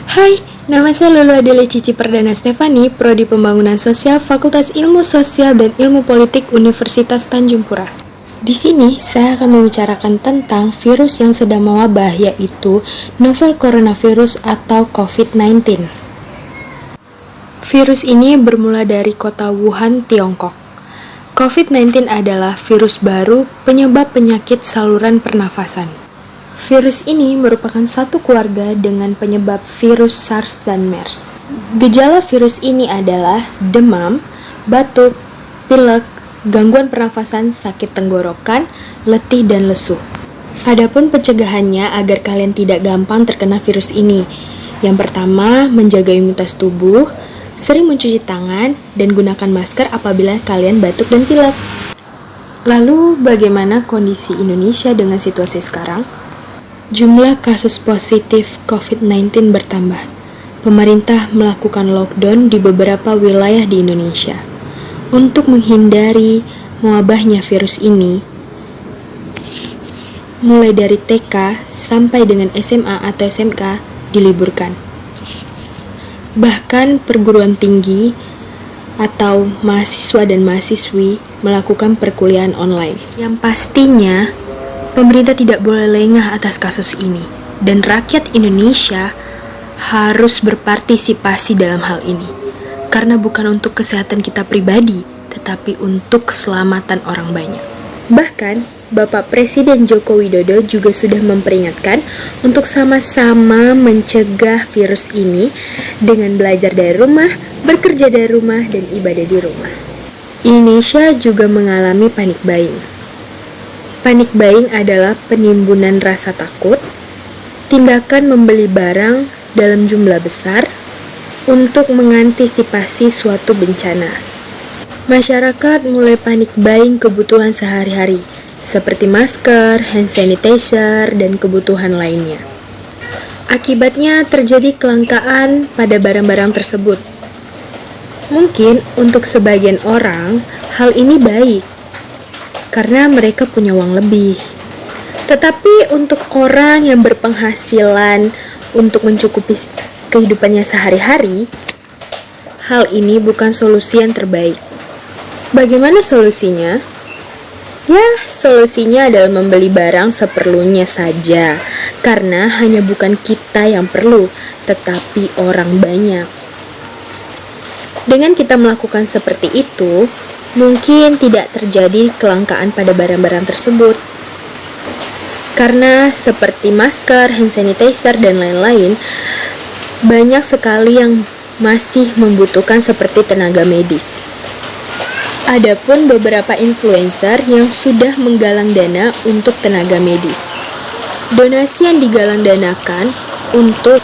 Hai, nama saya Lulu Adele Cici Perdana Stefani, Prodi Pembangunan Sosial Fakultas Ilmu Sosial dan Ilmu Politik Universitas Tanjung Pura. Di sini, saya akan membicarakan tentang virus yang sedang mewabah, yaitu novel coronavirus atau COVID-19. Virus ini bermula dari kota Wuhan, Tiongkok. COVID-19 adalah virus baru penyebab penyakit saluran pernafasan. Virus ini merupakan satu keluarga dengan penyebab virus SARS dan MERS. Gejala virus ini adalah demam, batuk, pilek, gangguan pernafasan, sakit tenggorokan, letih, dan lesu. Adapun pencegahannya agar kalian tidak gampang terkena virus ini. Yang pertama, menjaga imunitas tubuh, sering mencuci tangan, dan gunakan masker apabila kalian batuk dan pilek. Lalu, bagaimana kondisi Indonesia dengan situasi sekarang? Jumlah kasus positif COVID-19 bertambah. Pemerintah melakukan lockdown di beberapa wilayah di Indonesia. Untuk menghindari mewabahnya virus ini, mulai dari TK sampai dengan SMA atau SMK diliburkan. Bahkan perguruan tinggi atau mahasiswa dan mahasiswi melakukan perkuliahan online. Yang pastinya, pemerintah tidak boleh lengah atas kasus ini, dan rakyat Indonesia harus berpartisipasi dalam hal ini, karena bukan untuk kesehatan kita pribadi, tetapi untuk keselamatan orang banyak. Bahkan, Bapak Presiden Joko Widodo juga sudah memperingatkan untuk sama-sama mencegah virus ini dengan belajar dari rumah, bekerja dari rumah, dan ibadah di rumah. Indonesia juga mengalami panic buying. Panic buying adalah penimbunan rasa takut, tindakan membeli barang dalam jumlah besar untuk mengantisipasi suatu bencana. Masyarakat mulai panic buying kebutuhan sehari-hari, seperti masker, hand sanitizer, dan kebutuhan lainnya. Akibatnya terjadi kelangkaan pada barang-barang tersebut. Mungkin untuk sebagian orang, hal ini baik, karena mereka punya uang lebih. Tetapi untuk orang yang berpenghasilan untuk mencukupi kehidupannya sehari-hari, hal ini bukan solusi yang terbaik. Bagaimana solusinya? Ya, solusinya adalah membeli barang seperlunya saja, karena hanya bukan kita yang perlu, tetapi orang banyak. Dengan kita melakukan seperti itu, mungkin tidak terjadi kelangkaan pada barang-barang tersebut. Karena seperti masker, hand sanitizer, dan lain-lain, banyak sekali yang masih membutuhkan seperti tenaga medis. Adapun beberapa influencer yang sudah menggalang dana untuk tenaga medis. Donasi yang digalang danakan untuk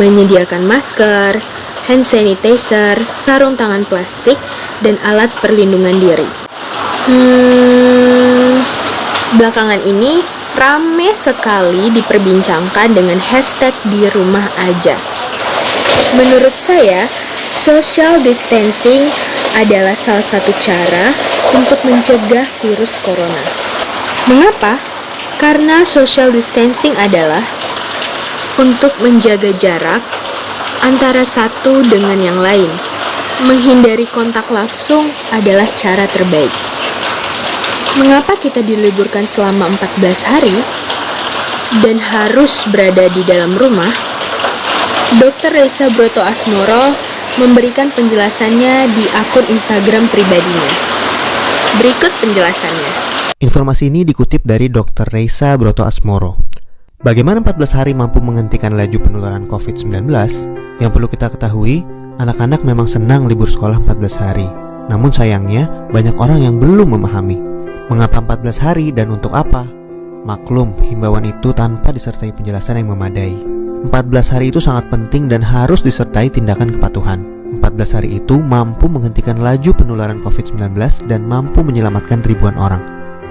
menyediakan masker, hand sanitizer, sarung tangan plastik, dan alat perlindungan diri. Belakangan ini rame sekali diperbincangkan dengan hashtag di rumah aja. Menurut saya, social distancing adalah salah satu cara untuk mencegah virus corona. Mengapa? Karena social distancing adalah untuk menjaga jarak antara satu dengan yang lain. Menghindari kontak langsung adalah cara terbaik. Mengapa kita diliburkan selama 14 hari dan harus berada di dalam rumah? Dr. Reisa Brotoasmoro memberikan penjelasannya di akun Instagram pribadinya. Berikut penjelasannya. Informasi ini dikutip dari Dr. Reisa Brotoasmoro. Bagaimana 14 hari mampu menghentikan laju penularan COVID-19? Yang perlu kita ketahui, anak-anak memang senang libur sekolah 14 hari. Namun sayangnya, banyak orang yang belum memahami mengapa 14 hari dan untuk apa. Maklum, himbauan itu tanpa disertai penjelasan yang memadai. 14 hari itu sangat penting dan harus disertai tindakan kepatuhan. 14 hari itu mampu menghentikan laju penularan COVID-19 dan mampu menyelamatkan ribuan orang.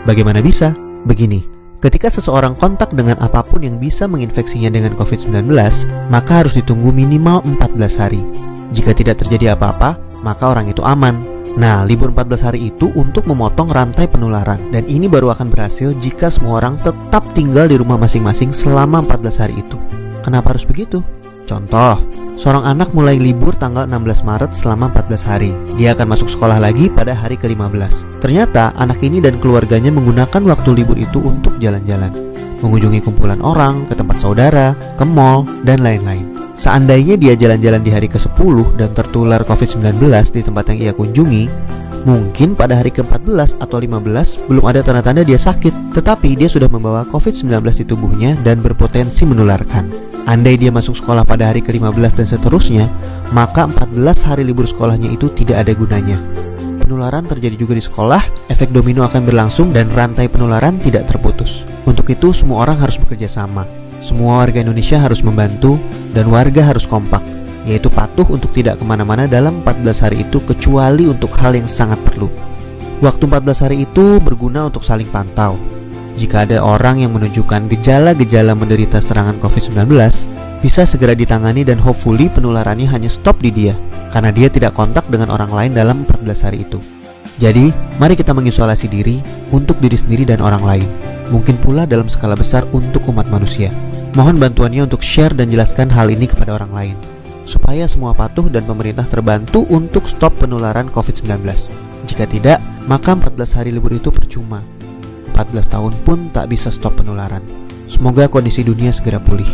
Bagaimana bisa? Begini, ketika seseorang kontak dengan apapun yang bisa menginfeksinya dengan COVID-19, maka harus ditunggu minimal 14 hari. Jika tidak terjadi apa-apa, maka orang itu aman. Nah, libur 14 hari itu untuk memotong rantai penularan, dan ini baru akan berhasil jika semua orang tetap tinggal di rumah masing-masing selama 14 hari itu. Kenapa harus begitu? Contoh, seorang anak mulai libur tanggal 16 Maret selama 14 hari. Dia akan masuk sekolah lagi pada hari ke-15. Ternyata anak ini dan keluarganya menggunakan waktu libur itu untuk jalan-jalan, mengunjungi kumpulan orang, ke tempat saudara, ke mall, dan lain-lain. Seandainya dia jalan-jalan di hari ke-10 dan tertular COVID-19 di tempat yang ia kunjungi, mungkin pada hari ke-14 atau 15 belum ada tanda-tanda dia sakit, tetapi dia sudah membawa COVID-19 di tubuhnya dan berpotensi menularkan. Andai dia masuk sekolah pada hari ke-15 dan seterusnya, maka 14 hari libur sekolahnya itu tidak ada gunanya. Penularan terjadi juga di sekolah, efek domino akan berlangsung dan rantai penularan tidak terputus. Untuk itu semua orang harus bekerja sama. Semua warga Indonesia harus membantu dan warga harus kompak, yaitu patuh untuk tidak kemana-mana dalam 14 hari itu kecuali untuk hal yang sangat perlu. Waktu 14 hari itu berguna untuk saling pantau. Jika ada orang yang menunjukkan gejala-gejala menderita serangan COVID-19, bisa segera ditangani dan hopefully penularannya hanya stop di dia, karena dia tidak kontak dengan orang lain dalam 14 hari itu. Jadi, mari kita mengisolasi diri untuk diri sendiri dan orang lain. Mungkin pula dalam skala besar untuk umat manusia. Mohon bantuannya untuk share dan jelaskan hal ini kepada orang lain, supaya semua patuh dan pemerintah terbantu untuk stop penularan COVID-19. Jika tidak, maka 14 hari libur itu percuma. 14 tahun pun tak bisa stop penularan. Semoga kondisi dunia segera pulih.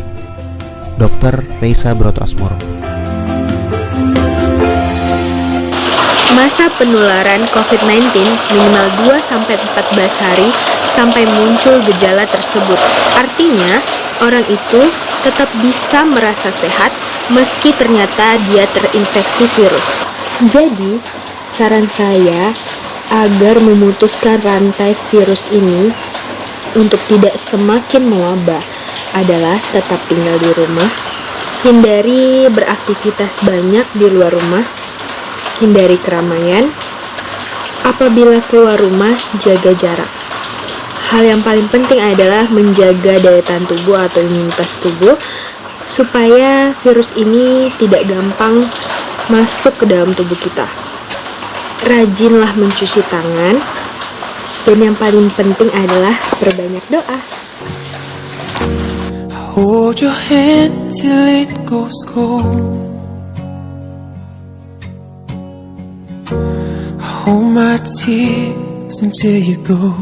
Dr. Reysa Broto Asmoro. Masa penularan COVID-19 minimal 2-14 hari sampai muncul gejala tersebut. Artinya, orang itu tetap bisa merasa sehat meski ternyata dia terinfeksi virus. Jadi, saran saya agar memutuskan rantai virus ini untuk tidak semakin mewabah adalah tetap tinggal di rumah, hindari beraktivitas banyak di luar rumah, hindari keramaian, apabila keluar rumah jaga jarak. Hal yang paling penting adalah menjaga daya tahan tubuh atau imunitas tubuh supaya virus ini tidak gampang masuk ke dalam tubuh kita. Rajinlah mencuci tangan, dan yang paling penting adalah perbanyak doa. Hold your hand till it goes cold. Hold my tears until you go.